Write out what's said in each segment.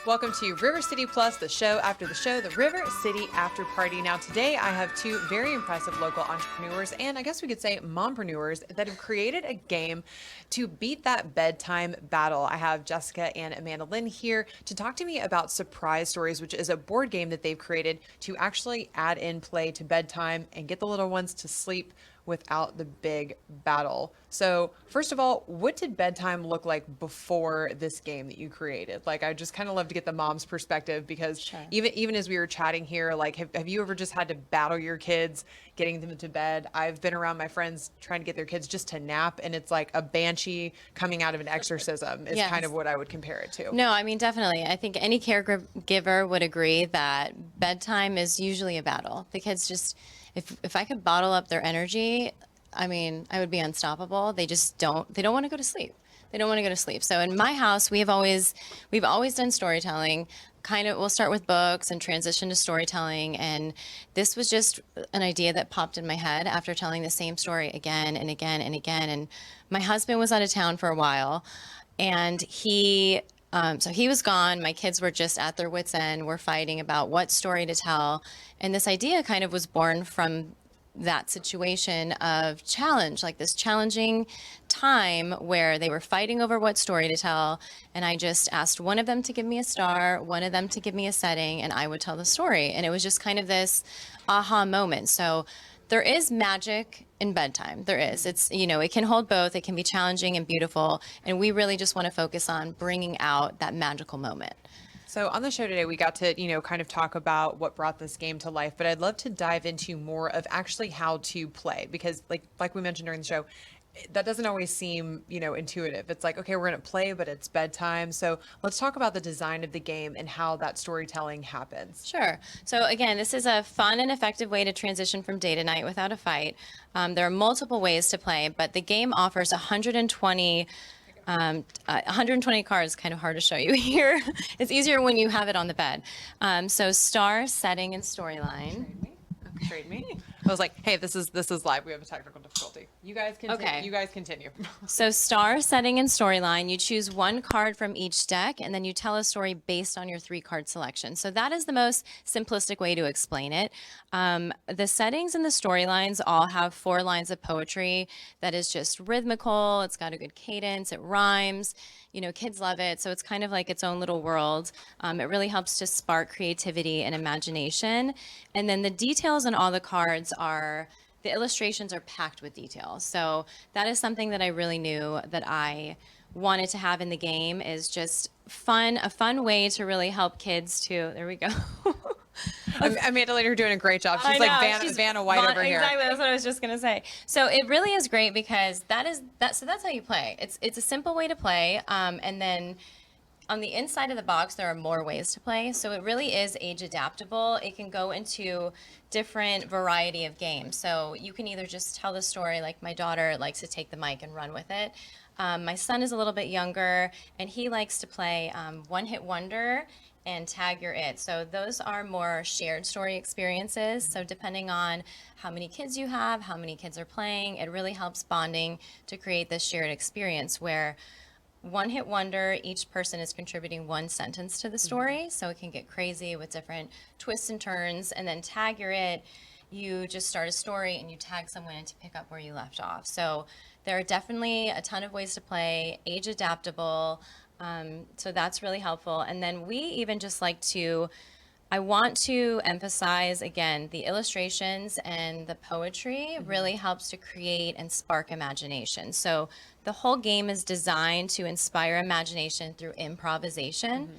Welcome to River City Plus, the show after the show, the River City After Party. Now, today I have two very impressive local entrepreneurs, and I guess we could say mompreneurs, that have created a game to beat that bedtime battle. I have Jessica and Amanda Lynn here to talk to me about Surprise Stories, which is a board game that they've created to actually add in play to bedtime and get the little ones to sleep without the big battle. So, first of all, what did bedtime look like before this game that you created? Like, I just kind of love to get the mom's perspective because Sure. even as we were chatting here, like, have you ever just had to battle your kids getting them to bed? I've been around my friends trying to get their kids just to nap, and it's like a banshee coming out of an exorcism is kind of Yes. what I would compare it to. No, I mean, definitely. I think any caregiver would agree that bedtime is usually a battle. The kids just, if I could bottle up their energy, I mean, I would be unstoppable. They don't want to go to sleep. They don't want to go to sleep. So in my house, we've always done storytelling. Kind of, we'll start with books and transition to storytelling. And this was just an idea that popped in my head after telling the same story again and again and again. And my husband was out of town for a while, and so he was gone. My kids were just at their wits' end. We're fighting about what story to tell. And this idea kind of was born from that situation of challenge, like this challenging time where they were fighting over what story to tell. And I just asked one of them to give me a star, one of them to give me a setting, and I would tell the story. And it was just kind of this aha moment. So there is magic in bedtime. There is. It can hold both. It can be challenging and beautiful. And we really just want to focus on bringing out that magical moment. So on the show today, we got to, kind of talk about what brought this game to life, but I'd love to dive into more of actually how to play because like we mentioned during the show, that doesn't always seem, intuitive. It's like, okay, we're going to play, but it's bedtime. So let's talk about the design of the game and how that storytelling happens. Sure. So again, this is a fun and effective way to transition from day to night without a fight. There are multiple ways to play, but the game offers 120 cards, kind of hard to show you here. It's easier when you have it on the bed. So star, setting, and storyline. Trade me. I was like, hey, this is live. We have a technical difficulty. You guys continue. Okay. You guys continue. So star, setting, and storyline, you choose one card from each deck, and then you tell a story based on your 3-card selection. So that is the most simplistic way to explain it. The settings and the storylines all have 4 lines of poetry that is just rhythmical. It's got a good cadence. It rhymes. Kids love it. So it's kind of like its own little world. It really helps to spark creativity and imagination. And then the details on all the cards the illustrations are packed with details. So that is something that I really knew that I wanted to have in the game is just a fun way to really help kids to, there we go. Amanda Lynn, you're doing a great job. She's I like know, she's Vanna White over here. Exactly, that's what I was just gonna say. So it really is great because so that's how you play. It's a simple way to play, and then on the inside of the box there are more ways to play. So it really is age adaptable. It can go into different variety of games. So you can either just tell the story, like my daughter likes to take the mic and run with it. My son is a little bit younger, and he likes to play One Hit Wonder and Tag Your It. So those are more shared story experiences. So depending on how many kids you have, how many kids are playing, it really helps bonding to create this shared experience where One Hit Wonder, each person is contributing one sentence to the story. So it can get crazy with different twists and turns. And then Tag Your It, you just start a story and you tag someone in to pick up where you left off. So there are definitely a ton of ways to play, age adaptable. So that's really helpful. And then we even just I want to emphasize again, the illustrations and the poetry really helps to create and spark imagination. So the whole game is designed to inspire imagination through improvisation.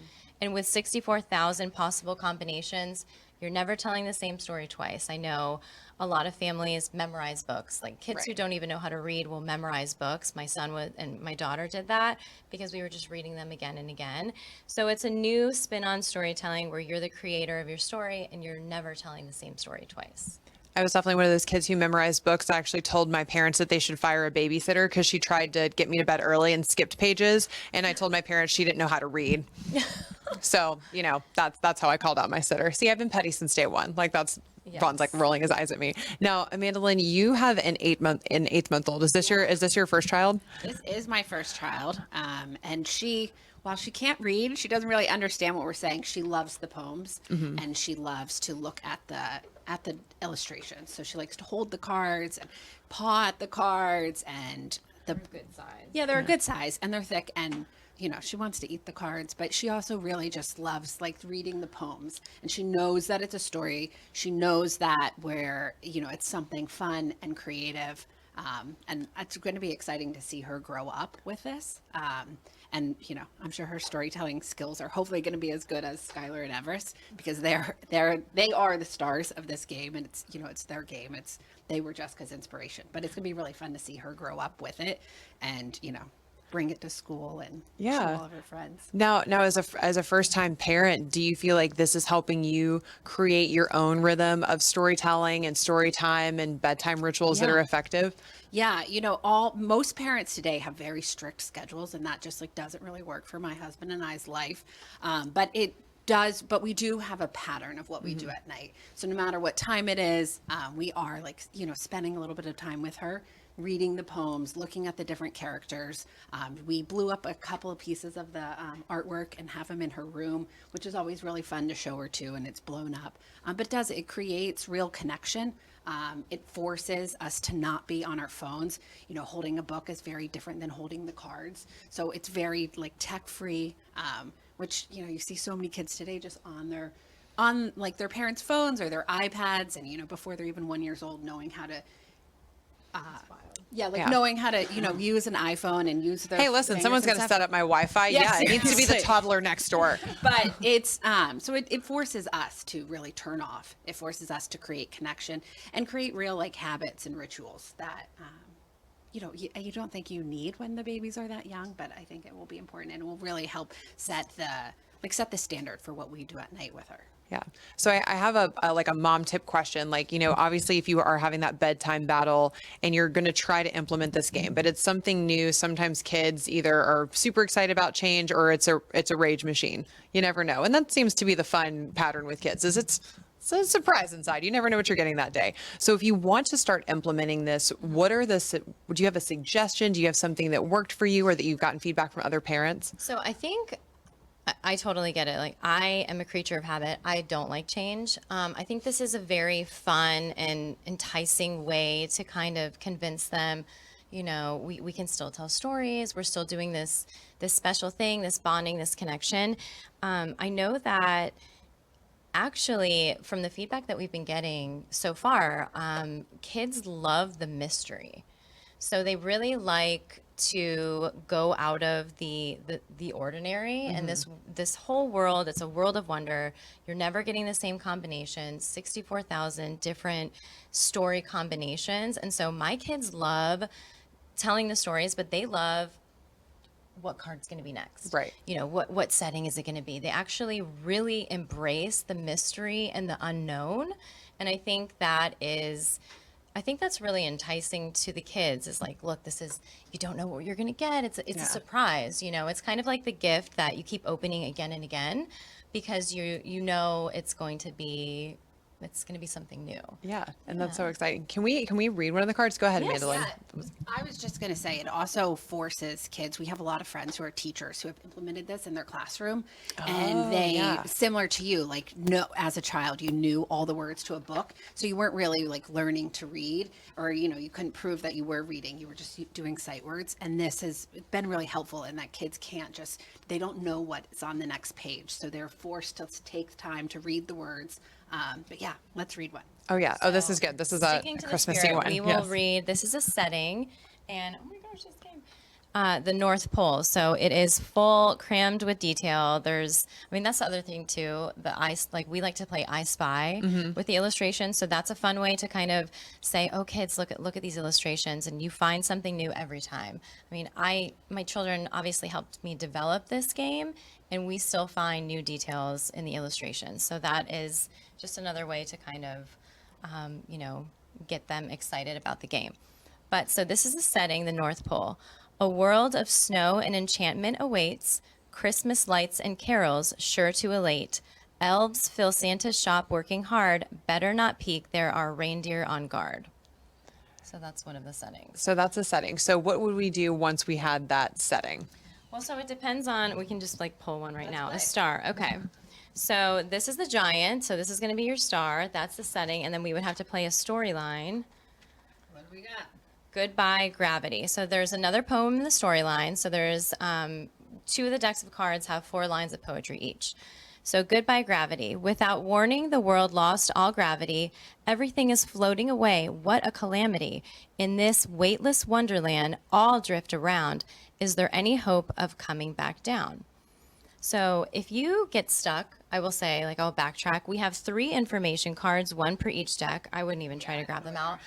And with 64,000 possible combinations, you're never telling the same story twice. I know a lot of families memorize books. Like kids who Right. don't even know how to read will memorize books. My son and my daughter did that because we were just reading them again and again. So it's a new spin on storytelling where you're the creator of your story and you're never telling the same story twice. I was definitely one of those kids who memorized books. I actually told my parents that they should fire a babysitter because she tried to get me to bed early and skipped pages. And I told my parents she didn't know how to read. So, that's how I called out my sitter. See, I've been petty since day one. Like that's Vaughn's like rolling his eyes at me. Now, Amanda Lynn, you have an eighth month old. Is this your first child? This is my first child, and while she can't read, she doesn't really understand what we're saying. She loves the poems, and she loves to look at the illustrations. So she likes to hold the cards and paw at the cards, and Good size. yeah, they're a good size and they're thick, and she wants to eat the cards, but she also really just loves like reading the poems, and she knows that it's a story. She knows that where it's something fun and creative, and it's going to be exciting to see her grow up with this. And I'm sure her storytelling skills are hopefully going to be as good as Skylar and Everest, because they are the stars of this game, and it's their game. They were Jessica's inspiration, but it's going to be really fun to see her grow up with it, and bring it to school and show all of her friends. Now, as a first time parent, do you feel like this is helping you create your own rhythm of storytelling and story time and bedtime rituals that are effective? Yeah, most parents today have very strict schedules, and that just like doesn't really work for my husband and I's life. But it does, but we do have a pattern of what we do at night. So no matter what time it is, we are like, spending a little bit of time with her, reading the poems, looking at the different characters. We blew up a couple of pieces of the artwork and have them in her room, which is always really fun to show her too, and it's blown up. But it creates real connection. It forces us to not be on our phones. Holding a book is very different than holding the cards. So it's very like tech free, which, you see so many kids today just on like their parents' phones or their iPads, and, before they're even 1 year old, knowing how to, knowing how to, use an iPhone and use their Hey, listen, fingers someone's and going to stuff. set up my Wi-Fi. Yes, Yeah, it needs to be the seriously. toddler next door. But it's so it forces us to really turn off. It forces us to create connection and create real like habits and rituals that you don't think you need when the babies are that young, but I think it will be important, and it will really help set the standard for what we do at night with her. Yeah. So I have a mom tip question. Like, obviously if you are having that bedtime battle and you're going to try to implement this game, but it's something new, sometimes kids either are super excited about change or it's a rage machine. You never know. And that seems to be the fun pattern with kids is it's a surprise inside. You never know what you're getting that day. So if you want to start implementing this, do you have a suggestion? Do you have something that worked for you or that you've gotten feedback from other parents? So I think I totally get it. Like, I am a creature of habit. I don't like change. I think this is a very fun and enticing way to kind of convince them, we can still tell stories. We're still doing this special thing, this bonding, this connection. I know that actually from the feedback that we've been getting so far, kids love the mystery. So they really like to go out of the ordinary, and this whole world, it's a world of wonder. You're never getting the same combination, 64,000 different story combinations. And so my kids love telling the stories, but they love what card's going to be next. Right. What setting is it going to be? They actually really embrace the mystery and the unknown. And I think that's really enticing to the kids is like, look, you don't know what you're going to get. It's a surprise. It's kind of like the gift that you keep opening again and again because it's going to be something new. Yeah. And that's so exciting. Can we read one of the cards? Go ahead, Yes. Amanda Lynn. Yeah, I was just going to say it also forces kids. We have a lot of friends who are teachers who have implemented this in their classroom, and they similar to you, like as a child you knew all the words to a book, so you weren't really like learning to read, or you couldn't prove that you were reading. You were just doing sight words, and this has been really helpful in that kids they don't know what is on the next page, so they're forced to take time to read the words. But yeah, let's read one. Oh yeah. Oh, this is good. This is a Sticking to the Christmassy spirit, one. we will read. This is a setting, and oh my gosh, this game. The North Pole. So it is full, crammed with detail. That's the other thing too. We like to play I Spy with the illustrations. So that's a fun way to kind of say, oh, kids, look at these illustrations, and you find something new every time. My children obviously helped me develop this game, and we still find new details in the illustrations. So that is just another way to kind of, get them excited about the game. But so this is the setting, the North Pole. A world of snow and enchantment awaits, Christmas lights and carols sure to elate. Elves fill Santa's shop working hard. Better not peek. There are reindeer on guard. So that's one of the settings. So that's a setting. So what would we do once we had that setting? Well, so it depends on, we can just like pull one right now. A star. Okay. So this is the giant. So this is going to be your star. That's the setting. And then we would have to play a storyline. What do we got? Goodbye, Gravity. So there's another poem in the storyline. So there's two of the decks of cards have 4 lines of poetry each. So goodbye, Gravity. Without warning, the world lost all gravity. Everything is floating away. What a calamity. In this weightless wonderland, all drift around. Is there any hope of coming back down? So if you get stuck, I will say, like, I'll backtrack. We have 3 information cards, 1 per each deck. I wouldn't even try to grab them out.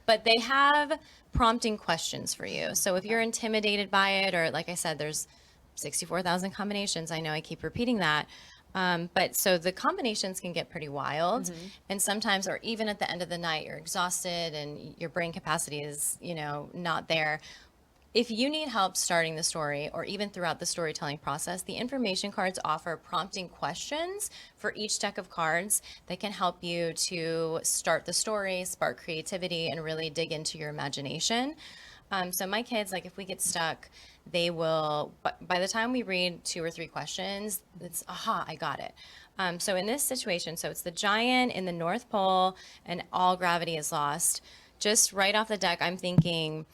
But they have prompting questions for you. So if you're intimidated by it, or like I said, there's 64,000 combinations. I know I keep repeating that. But so the combinations can get pretty wild. And sometimes, or even at the end of the night, you're exhausted and your brain capacity is, not there. If you need help starting the story or even throughout the storytelling process, the information cards offer prompting questions for each deck of cards that can help you to start the story, spark creativity, and really dig into your imagination. So my kids, like if we get stuck, they will, by the time we read 2 or 3 questions, it's, aha, I got it. So in this situation, so it's the giant in the North Pole and all gravity is lost. Just right off the deck, I'm thinking,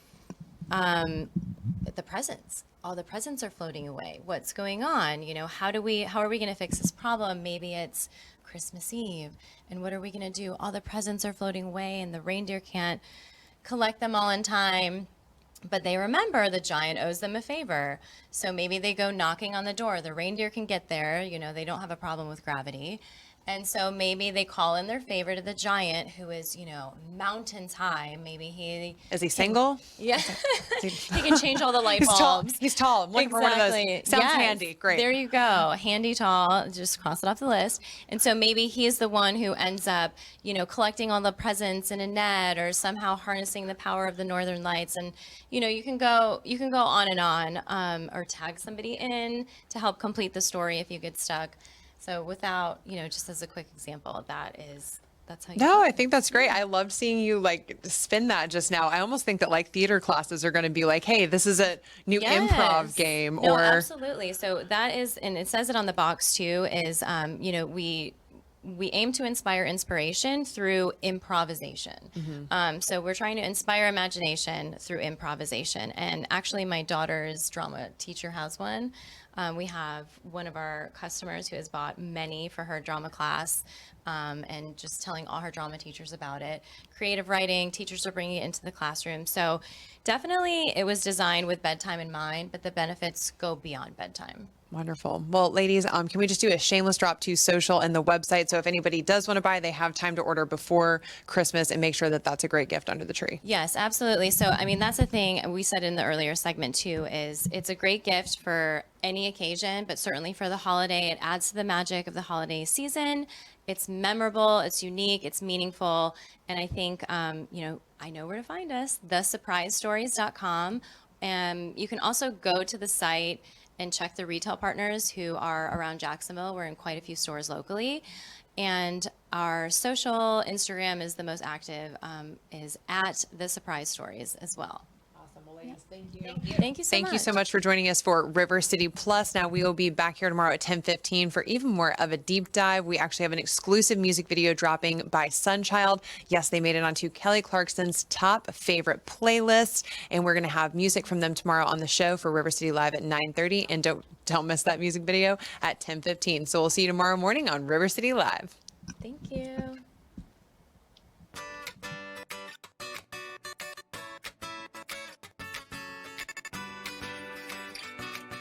the presents. All the presents are floating away. What's going on? How are we going to fix this problem? Maybe it's Christmas Eve. And what are we going to do? All the presents are floating away and the reindeer can't collect them all in time. But they remember the giant owes them a favor. So maybe they go knocking on the door. The reindeer can get there. They don't have a problem with gravity. And so maybe they call in their favor to the giant who is, mountains high. Maybe he... Is he single? Yeah. He can change all the light He's tall. bulbs. He's tall. I'm looking for one of those. Exactly. Sounds Yes. handy. Great. There you go. Handy tall. Just cross it off the list. And so maybe he's the one who ends up, collecting all the presents in a net or somehow harnessing the power of the northern lights. And, you can go on and on, or tag somebody in to help complete the story if you get stuck. So without, just as a quick example, that's how you No, do I it. think that's great. I loved seeing you like spin that just now. I almost think that like theater classes are going to be like, hey, this is a new improv Yes. game, No, or absolutely. So that is, and it says it on the box too, is, we aim to inspire inspiration through improvisation. So we're trying to inspire imagination through improvisation. And actually, my daughter's drama teacher has one. We have one of our customers who has bought many for her drama class, and just telling all her drama teachers about it. Creative writing, teachers are bringing it into the classroom. So definitely it was designed with bedtime in mind, but the benefits go beyond bedtime. Wonderful. Well, ladies, can we just do a shameless drop to social and the website? So if anybody does want to buy, they have time to order before Christmas and make sure that that's a great gift under the tree. Yes, absolutely. So, I mean, that's the thing we said in the earlier segment too, is it's a great gift for any occasion, but certainly for the holiday. It adds to the magic of the holiday season. It's memorable, it's unique, it's meaningful. And I think, I know where to find us, thesurprisestories.com. You can also go to the site and check the retail partners who are around Jacksonville. We're in quite a few stores locally. And our social, Instagram is the most active, is at The Surprise Stories as well. Awesome. Well, ladies, thank you. Thank you so much. Thank you so much for joining us for River City Plus. Now we will be back here tomorrow at 10:15 for even more of a deep dive. We actually have an exclusive music video dropping by Sunchild. Yes, they made it onto Kelly Clarkson's top favorite playlist, and we're going to have music from them tomorrow on the show for River City Live at 9:30. And don't miss that music video at 10:15. So we'll see you tomorrow morning on River City Live. Thank you.